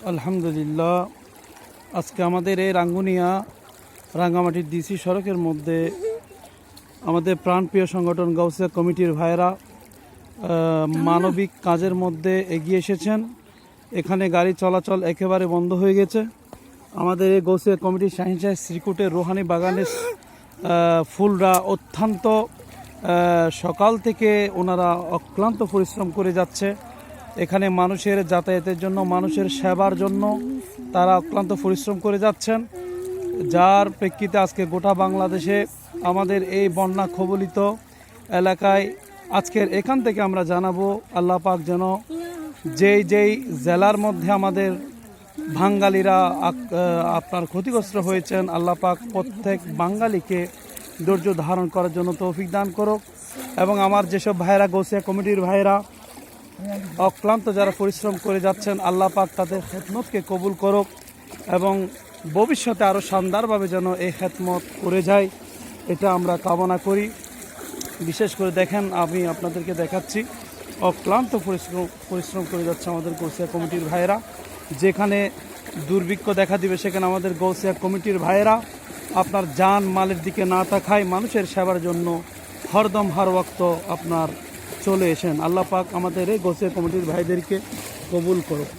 আলহামদুলিল্লাহ, আজকে আমাদের এই রাঙ্গুনিয়া রাঙ্গামাটির ডিসি সড়কের মধ্যে আমাদের প্রাণপ্রিয় সংগঠন গাউসিয়া কমিটির ভাইয়েরা মানবিক কাজের মধ্যে এগিয়ে এসেছেন। এখানে গাড়ি চলাচল একেবারে বন্ধ হয়ে গেছে। আমাদের এই গাউসিয়া কমিটির শাহিনশাহ শ্রীকুটের রোহানি বাগানের ফুলরা অত্যন্ত সকাল থেকে ওনারা অক্লান্ত পরিশ্রম করে যাচ্ছে। এখানে মানুষের যাতায়াতের জন্য, মানুষের সেবার জন্য তারা অক্লান্ত পরিশ্রম করে যাচ্ছেন, যার প্রেক্ষিতে আজকে গোটা বাংলাদেশে আমাদের এই বন্যা কবলিত এলাকায় আজকের এখান থেকে আমরা জানাবো আল্লাহ পাক যেন যেই জেলার মধ্যে আমাদের বাঙালিরা আপনার ক্ষতিগ্রস্ত হয়েছেন, আল্লাহ পাক প্রত্যেক বাঙালিকে ধৈর্য ধারণ করার জন্য তৌফিক দান করুক। এবং আমার যেসব ভাইয়েরা গাউসিয়া কমিটির ভাইয়েরা অক্লান্ত যারা পরিশ্রম করে যাচ্ছেন, আল্লাহ পাক তাদের খেদমতকে কবুল করুক এবং ভবিষ্যতে আরও শানদারভাবে যেন এই খেদমত করে যায়, এটা আমরা কামনা করি। বিশেষ করে দেখেন, আমি আপনাদেরকে দেখাচ্ছি অক্লান্ত পরিশ্রম করে যাচ্ছে আমাদের গাউসিয়া কমিটির ভাইয়েরা। যেখানে দুর্ভিক্ষ দেখা দিবে সেখানে আমাদের গাউসিয়া কমিটির ভাইয়েরা আপনার জান মালের দিকে না তাকায় মানুষের সেবার জন্য হরদম হর ওয়াক্ত আপনার চলে এসেন। আল্লাহ পাক আমাদের এই গাউসিয়া কমিটির ভাইদেরকে কবুল করুক।